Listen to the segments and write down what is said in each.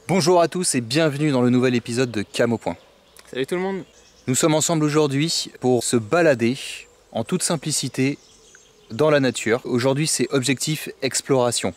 Bonjour à tous et bienvenue dans le nouvel épisode de Cam au Point. Salut tout le monde. Nous sommes ensemble aujourd'hui pour se balader en toute simplicité dans la nature. Aujourd'hui c'est objectif exploration.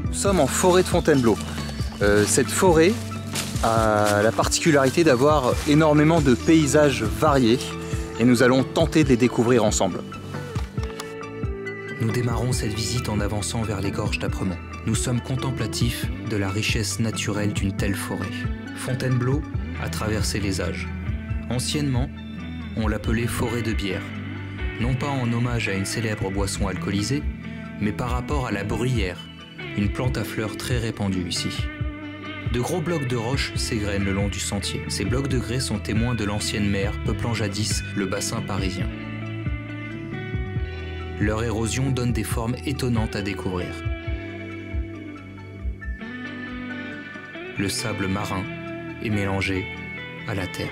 Nous sommes en forêt de Fontainebleau. Cette forêt a la particularité d'avoir énormément de paysages variés et nous allons tenter de les découvrir ensemble. Nous démarrons cette visite en avançant vers les gorges d'Apremont. Nous sommes contemplatifs de la richesse naturelle d'une telle forêt. Fontainebleau a traversé les âges. Anciennement, on l'appelait forêt de bière. Non pas en hommage à une célèbre boisson alcoolisée, mais par rapport à la bruyère, une plante à fleurs très répandue ici. De gros blocs de roches s'égrènent le long du sentier. Ces blocs de grès sont témoins de l'ancienne mer peuplant jadis le bassin parisien. Leur érosion donne des formes étonnantes à découvrir. Le sable marin est mélangé à la terre.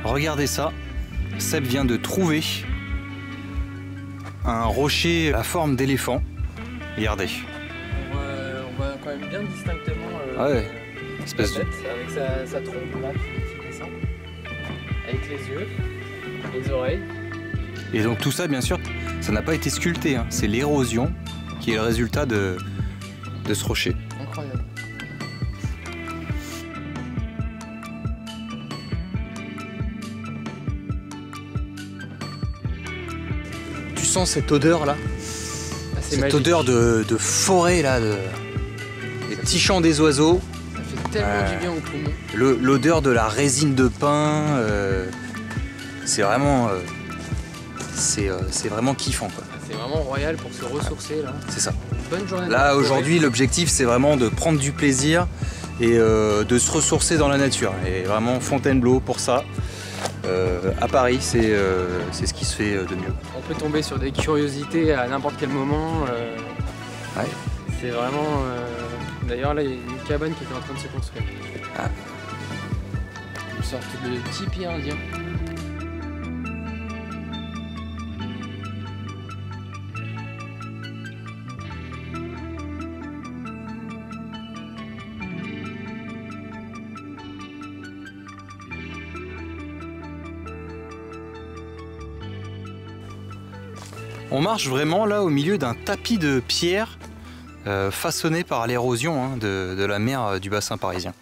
Regardez ça, Seb vient de trouver un rocher à forme d'éléphant. Regardez. On voit quand même bien distinctement espèce la tête, avec sa trompe là qui descend, avec les yeux, les oreilles. Et donc tout ça bien sûr, ça n'a pas été sculpté, hein. C'est l'érosion qui est le résultat de ce rocher. Incroyable. Tu sens cette odeur là, cette magique. odeur de forêt là, les petits chants des oiseaux. Ça fait tellement du bien au poumon. L'odeur de la résine de pin, c'est vraiment, c'est vraiment kiffant quoi. C'est vraiment royal pour se ressourcer là. C'est ça. Bonne journée. Là aujourd'hui l'objectif c'est vraiment de prendre du plaisir et de se ressourcer dans la nature. Et vraiment Fontainebleau pour ça. À Paris, c'est ce qui se fait de mieux. On peut tomber sur des curiosités à n'importe quel moment. Ouais. C'est vraiment... D'ailleurs là il y a une cabane qui est en train de se construire. Ah. Une sorte de tipi indien. On marche vraiment là au milieu d'un tapis de pierre façonné par l'érosion de la mer du bassin parisien.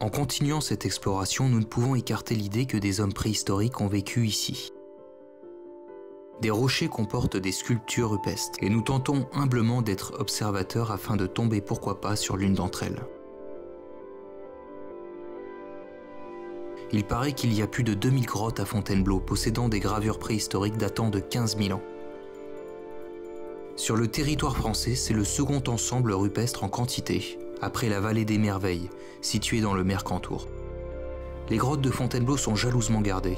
En continuant cette exploration, nous ne pouvons écarter l'idée que des hommes préhistoriques ont vécu ici. Des rochers comportent des sculptures rupestres, et nous tentons humblement d'être observateurs afin de tomber pourquoi pas sur l'une d'entre elles. Il paraît qu'il y a plus de 2000 grottes à Fontainebleau possédant des gravures préhistoriques datant de 15 000 ans. Sur le territoire français, c'est le second ensemble rupestre en quantité, après la vallée des Merveilles, située dans le Mercantour. Les grottes de Fontainebleau sont jalousement gardées,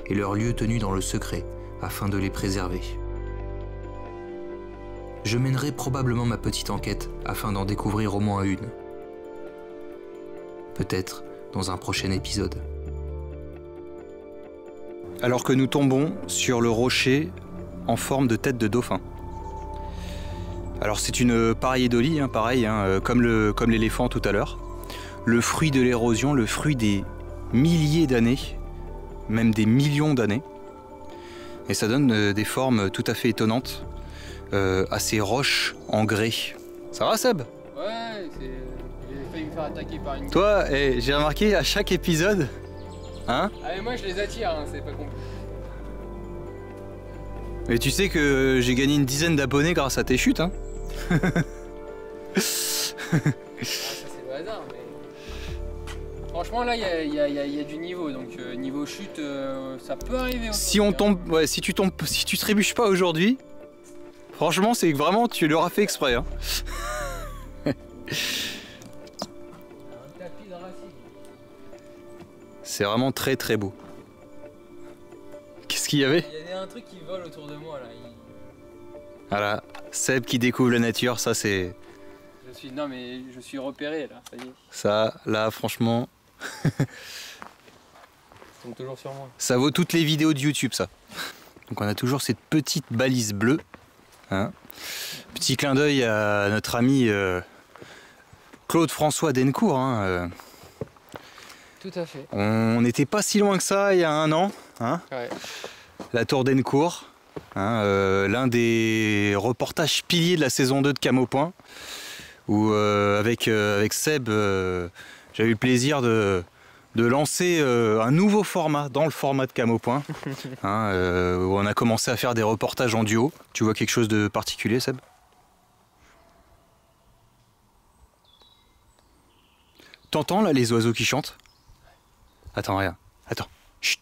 et leurs lieux tenus dans le secret, afin de les préserver. Je mènerai probablement ma petite enquête afin d'en découvrir au moins une. Peut-être dans un prochain épisode. Alors que nous tombons sur le rocher en forme de tête de dauphin. Alors c'est une pareidolie, pareil, comme l'éléphant tout à l'heure. Le fruit de l'érosion, le fruit des milliers d'années, même des millions d'années. Et ça donne des formes tout à fait étonnantes à ces roches en grès. Ça va Seb? Ouais, j'ai failli me faire attaquer par une... Toi, j'ai remarqué à chaque épisode, hein? Ah mais moi je les attire, c'est pas compliqué. Et tu sais que j'ai gagné une dizaine d'abonnés grâce à tes chutes, hein. Ça c'est le hasard, mais... Franchement là il y a du niveau, donc niveau chute ça peut arriver. Si on tombe, ouais, si tu trébuches pas aujourd'hui, franchement c'est vraiment, tu l'auras fait exprès, hein. Un tapis de racine. C'est vraiment très très beau. Qu'est-ce qu'il y avait? Il y a un truc qui vole autour de moi là. Voilà, Seb qui découvre la nature, ça c'est... Non mais je suis repéré là, ça y est. Ça, là franchement... Ils sont toujours sur moi. Ça vaut toutes les vidéos de YouTube, ça. Donc on a toujours cette petite balise bleue. Hein. Petit clin d'œil à notre ami Claude-François Dencourt. Hein. Tout à fait. On n'était pas si loin que ça il y a un an. Hein. Ouais. La tour Dencourt. Hein, l'un des reportages piliers de la saison 2 de Cam au Point. Où avec Seb, j'ai eu le plaisir de lancer un nouveau format dans le format de Cam au Point, hein, où on a commencé à faire des reportages en duo. Tu vois quelque chose de particulier, Seb? T'entends là les oiseaux qui chantent? Attends, regarde. Attends. Chut.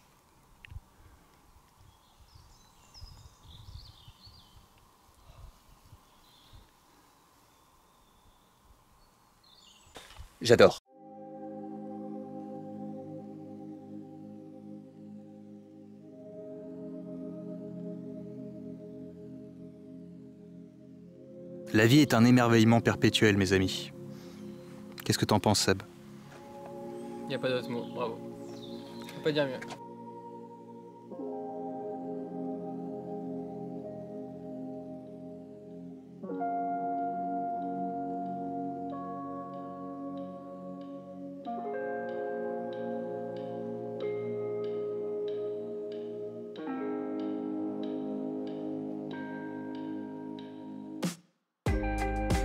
J'adore. La vie est un émerveillement perpétuel, mes amis. Qu'est-ce que t'en penses, Seb? Il n'y a pas d'autre mot, bravo. Je peux pas dire mieux.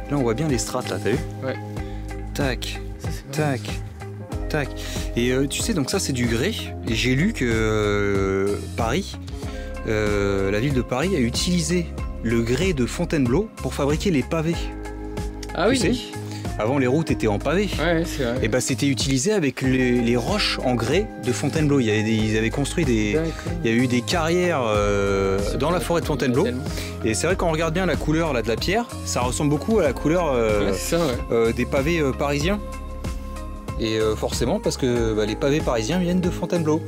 Là, on voit bien les strates, là, t'as vu? Ouais. Tac, Ça, c'est tac, tac. Et tu sais, donc ça, c'est du grès. Et j'ai lu que Paris, la ville de Paris, a utilisé le grès de Fontainebleau pour fabriquer les pavés. Ah Tu oui. sais, avant, les routes étaient en pavé. Ouais, c'est vrai. Et bah, c'était utilisé avec les roches en grès de Fontainebleau. Ils avaient construit des... D'accord. Il y a eu des carrières dans la forêt de Fontainebleau. Et c'est vrai qu'on regarde bien la couleur là, de la pierre, ça ressemble beaucoup à la couleur Ouais, c'est ça, ouais. des pavés parisiens. Et forcément parce que les pavés parisiens viennent de Fontainebleau.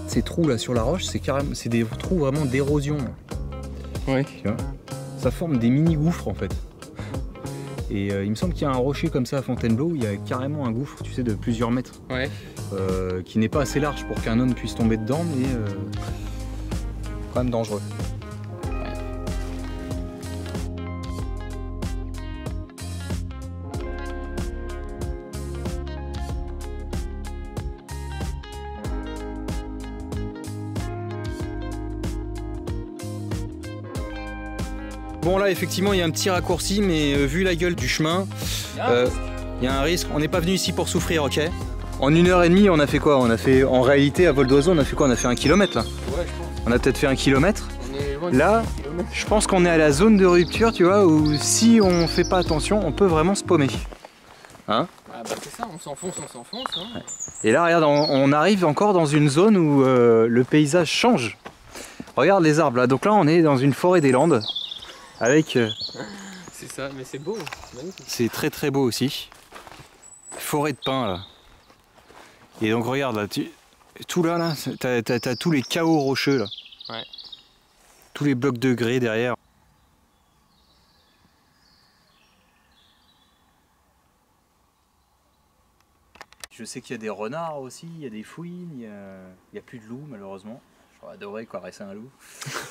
Ces trous là sur la roche, c'est des trous vraiment d'érosion. Ouais. Tu vois, ça forme des mini gouffres en fait. Et il me semble qu'il y a un rocher comme ça à Fontainebleau où il y a carrément un gouffre, tu sais, de plusieurs mètres, Ouais. qui n'est pas assez large pour qu'un homme puisse tomber dedans, mais quand même dangereux. Bon là effectivement il y a un petit raccourci, mais vu la gueule du chemin, il y a un risque. On n'est pas venu ici pour souffrir, ok? En 1h30 on a fait quoi? On a fait, en réalité à vol d'oiseau on a fait quoi? On a fait 1 kilomètre là. Ouais, je pense. On a peut-être fait 1 kilomètre. On est loin Là, de 10 kilomètres. je pense qu'on est à la zone de rupture, tu vois, où si on fait pas attention, on peut vraiment se paumer. Hein? Ah bah c'est ça, on s'enfonce. Hein. Et là regarde, on arrive encore dans une zone où le paysage change. Regarde les arbres là, donc là on est dans une forêt des Landes. Avec... C'est ça, mais c'est beau, c'est magnifique. c'est très très beau aussi. Forêt de pins là. Et donc regarde là, tout là, t'as tous les chaos rocheux là. Ouais. Tous les blocs de grès derrière. Je sais qu'il y a des renards aussi, il y a des fouines, il y a plus de loups malheureusement. J'aurais adoré caresser un loup.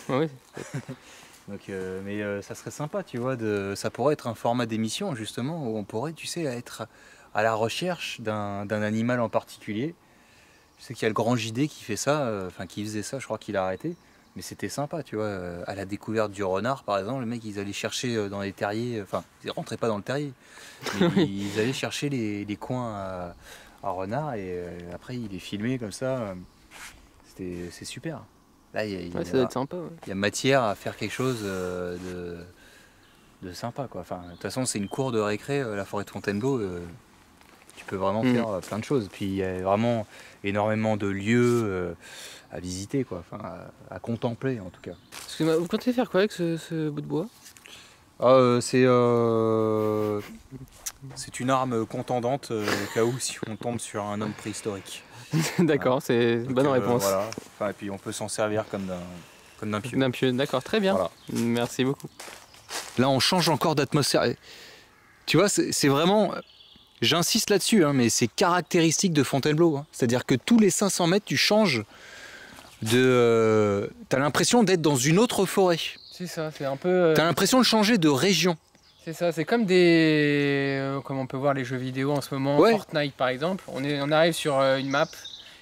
Oui. Donc, mais ça serait sympa, tu vois, ça pourrait être un format d'émission justement où on pourrait, tu sais, être à la recherche d'un animal en particulier. Je sais qu'il y a le grand JD qui fait ça, qui faisait ça, je crois qu'il a arrêté. Mais c'était sympa, tu vois, à la découverte du renard par exemple, les mecs ils allaient chercher dans les terriers, ils rentraient pas dans le terrier, mais ils allaient chercher les coins à renard et après ils les filmaient comme ça, c'est super. Là, ça doit être sympa. Ouais. Il y a matière à faire quelque chose de sympa, quoi. Enfin, de toute façon, c'est une cour de récré, la forêt de Fontainebleau. Tu peux vraiment faire plein de choses. Puis il y a vraiment énormément de lieux à visiter, quoi. Enfin, à contempler, en tout cas. Excusez-moi, vous comptez faire quoi avec ce bout de bois? C'est une arme contendante au cas où si on tombe sur un homme préhistorique. D'accord, c'est une bonne réponse. Voilà. Enfin, et puis on peut s'en servir comme d'un pieu. D'un pieu, d'accord, très bien. Voilà. Merci beaucoup. Là, on change encore d'atmosphère. Tu vois, c'est vraiment... J'insiste là-dessus, hein, mais c'est caractéristique de Fontainebleau. Hein. C'est-à-dire que tous les 500 mètres, tu changes de... T'as l'impression d'être dans une autre forêt. C'est ça, c'est un peu... T'as l'impression de changer de région. C'est ça, c'est comme comme on peut voir les jeux vidéo en ce moment, ouais. Fortnite par exemple. On arrive sur une map,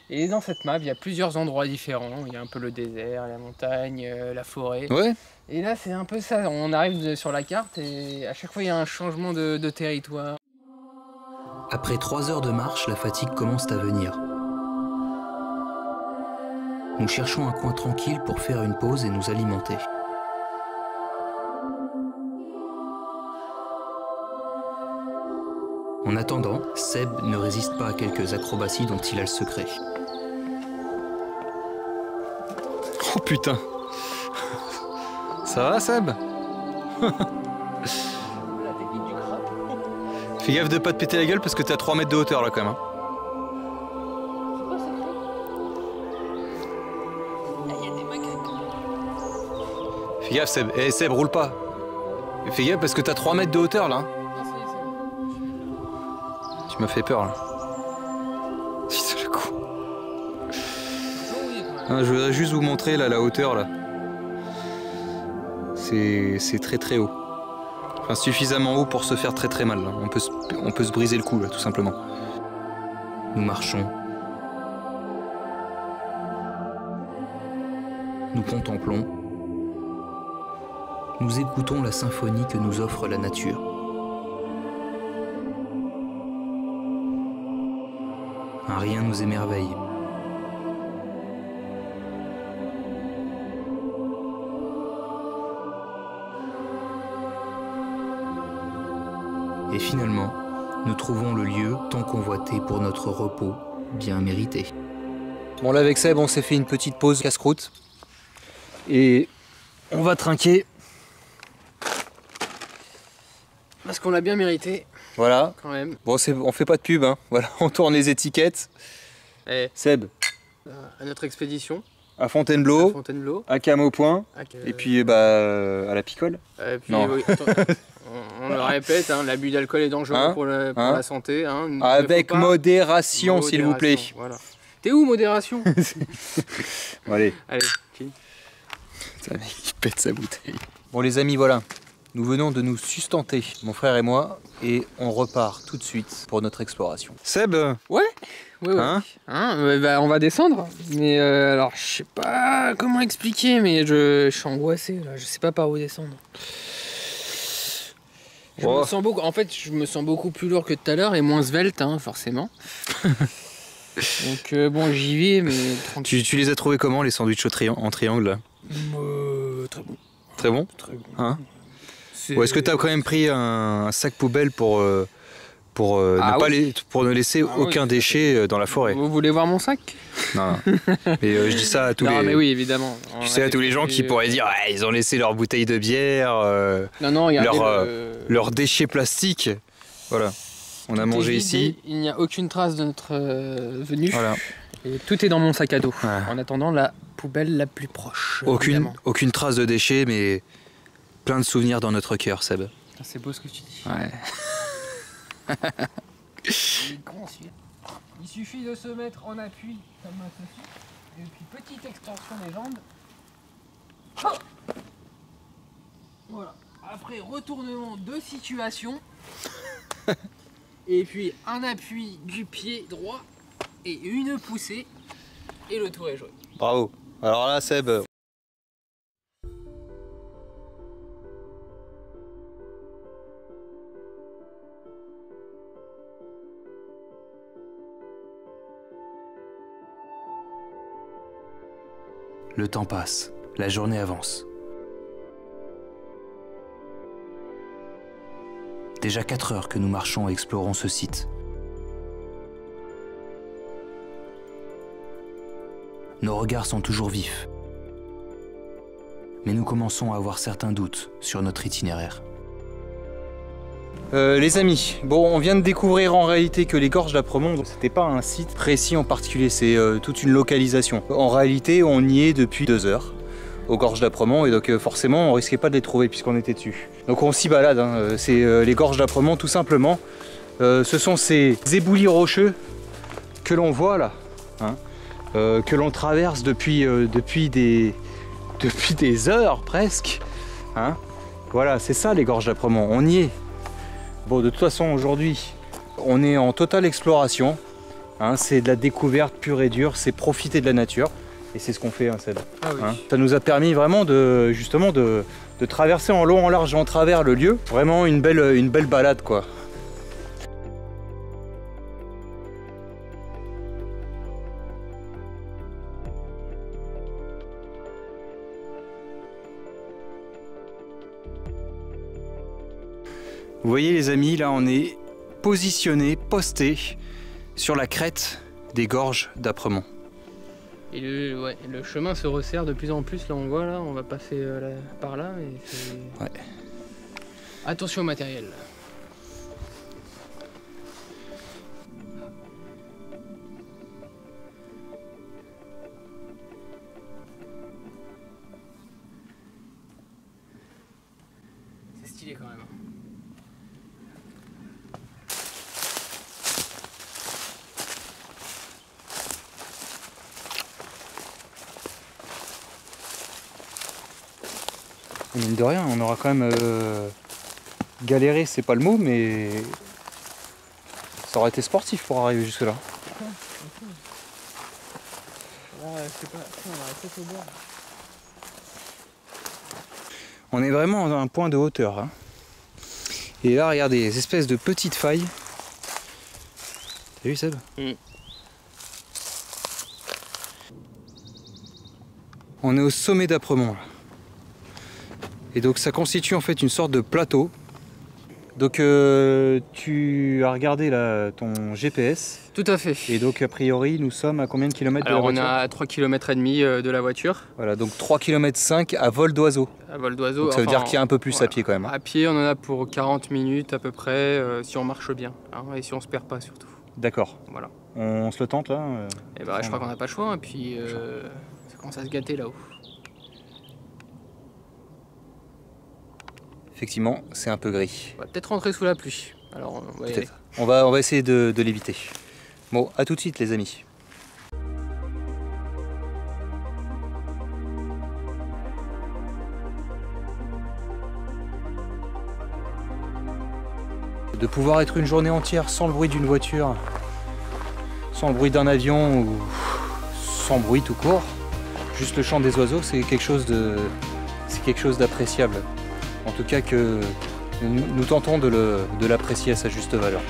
et dans cette map, il y a plusieurs endroits différents. Il y a un peu le désert, la montagne, la forêt. Ouais. Et là, c'est un peu ça. On arrive sur la carte, et à chaque fois, il y a un changement de territoire. Après 3 heures de marche, la fatigue commence à venir. Nous cherchons un coin tranquille pour faire une pause et nous alimenter. En attendant, Seb ne résiste pas à quelques acrobaties dont il a le secret. Oh putain! Ça va, Seb? Fais gaffe de pas te péter la gueule parce que t'es à 3 mètres de hauteur là quand même. Hein. Fais gaffe Seb, Seb roule pas. Fais gaffe parce que t'as 3 mètres de hauteur là. Tu m'as fait peur là. C'est le coup. Je voudrais juste vous montrer là la hauteur là. C'est très très haut. Enfin suffisamment haut pour se faire très très mal. Là. On peut se briser le cou là tout simplement. Nous marchons. Nous contemplons. Nous écoutons la symphonie que nous offre la nature. Rien nous émerveille. Et finalement, nous trouvons le lieu tant convoité pour notre repos, bien mérité. Bon là avec Seb, on s'est fait une petite pause casse-croûte. Et on va trinquer. Parce qu'on l'a bien mérité. Voilà. Quand même. Bon, on fait pas de pub, hein. Voilà, on tourne les étiquettes. Et Seb. À notre expédition. À Fontainebleau. À Fontainebleau. À Camopoint. Et puis à la picole. Puis, oui, on le répète, hein, l'abus d'alcool est dangereux pour la santé. Hein. Avec modération, s'il vous plaît. Voilà. T'es où, modération? Bon, allez. Allez, il pète sa bouteille. Bon les amis, voilà. Nous venons de nous sustenter, mon frère et moi, et on repart tout de suite pour notre exploration. Seb? Ouais. Hein, on va descendre, mais alors je sais pas comment expliquer, mais je suis angoissé là, je sais pas par où descendre. Je me sens beaucoup plus lourd que tout à l'heure et moins svelte, hein, forcément. Donc bon, j'y vais, mais tranquille. Tu les as trouvés comment les sandwichs en triangle là? Très bon. Très bon? Très bon. Hein? Est-ce que tu as quand même pris un sac poubelle pour ne laisser aucun déchet dans la forêt? Vous voulez voir mon sac? Non. Mais je dis ça à tous les... mais oui, évidemment. Tu sais, à tous les gens qui pourraient dire ils ont laissé leurs bouteilles de bière, leurs déchets plastiques. Voilà. On a mangé ici. Il n'y a aucune trace de notre venue. Voilà. Et tout est dans mon sac à dos. Ouais. En attendant la poubelle la plus proche. Aucune trace de déchets, mais plein de souvenirs dans notre cœur, Seb. C'est beau ce que tu dis. Ouais. Il suffit de se mettre en appui comme ceci. Et puis petite extension des jambes. Voilà. Après retournement de situation. Et puis un appui du pied droit et une poussée. Et le tour est joué. Bravo. Alors là, Seb. Le temps passe, la journée avance. Déjà 4 heures que nous marchons et explorons ce site. Nos regards sont toujours vifs. Mais nous commençons à avoir certains doutes sur notre itinéraire. Les amis, bon, on vient de découvrir en réalité que les gorges d'Apremont, c'était pas un site précis en particulier, c'est toute une localisation. En réalité, on y est depuis 2 heures aux gorges d'Apremont et donc forcément on risquait pas de les trouver puisqu'on était dessus. Donc on s'y balade, hein. C'est les gorges d'Apremont tout simplement. Ce sont ces éboulis rocheux que l'on voit là, hein, que l'on traverse depuis des heures presque. Hein. Voilà, c'est ça les gorges d'Apremont, on y est. Bon, de toute façon, aujourd'hui, on est en totale exploration. Hein, c'est de la découverte pure et dure, c'est profiter de la nature. Et c'est ce qu'on fait, hein, Céd. Ah oui. Hein, ça nous a permis vraiment de traverser en long, en large et en travers le lieu. Vraiment une belle balade, quoi. Vous voyez les amis, là on est positionné, posté sur la crête des gorges d'Apremont. Et le chemin se resserre de plus en plus, là on voit, là on va passer par là. Et ouais. Attention au matériel. C'est stylé quand même. Mine de rien, on aura quand même galéré, c'est pas le mot, mais ça aurait été sportif pour arriver jusque là. On est vraiment à un point de hauteur. Hein. Et là, regardez, des espèces de petites failles. T'as vu, Seb? On est au sommet d'Apremont là. Et donc ça constitue en fait une sorte de plateau. Donc tu as regardé là ton GPS. Tout à fait. Et donc a priori nous sommes à combien de kilomètres de la voiture? Alors on est à 3,5 km de la voiture. Voilà, donc 3,5 km à vol d'oiseau. À vol d'oiseau. Donc ça veut dire qu'il y a un peu plus voilà. à pied quand même. Hein. À pied on en a pour 40 minutes à peu près si on marche bien. Hein, et si on se perd pas surtout. D'accord. Voilà. On se le tente là Et bah je crois qu'on n'a pas le choix. Et puis ça commence à se gâter là-haut. Effectivement, c'est un peu gris. On va peut-être rentrer sous la pluie. Alors on va y aller. On va essayer de l'éviter. Bon, à tout de suite les amis. De pouvoir être une journée entière sans le bruit d'une voiture, sans le bruit d'un avion ou sans bruit tout court, juste le chant des oiseaux, c'est quelque chose d'appréciable. En tout cas que nous tentons de l'apprécier à sa juste valeur.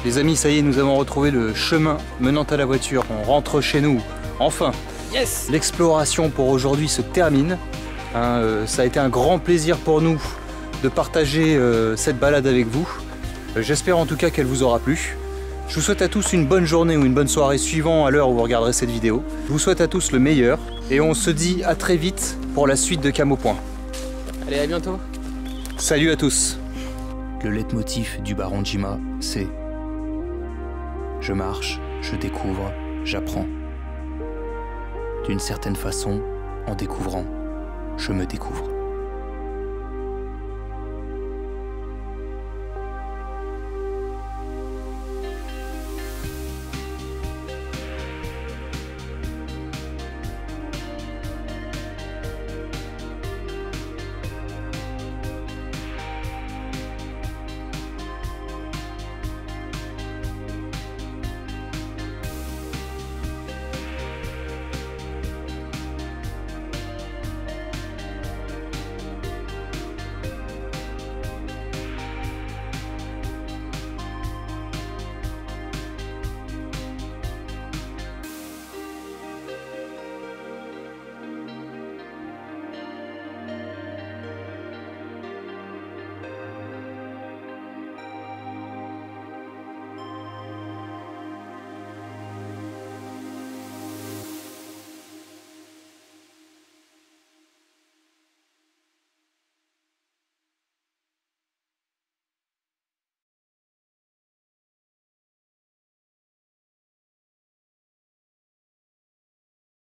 Les amis, ça y est, nous avons retrouvé le chemin menant à la voiture. On rentre chez nous, enfin. Yes. L'exploration pour aujourd'hui se termine. Hein, ça a été un grand plaisir pour nous de partager cette balade avec vous. J'espère en tout cas qu'elle vous aura plu. Je vous souhaite à tous une bonne journée ou une bonne soirée suivant à l'heure où vous regarderez cette vidéo. Je vous souhaite à tous le meilleur et on se dit à très vite pour la suite de Camo Point. Allez, à bientôt. Salut à tous. Le leitmotiv du baron Jima, c'est « Je marche, je découvre, j'apprends. D'une certaine façon, en découvrant, je me découvre. »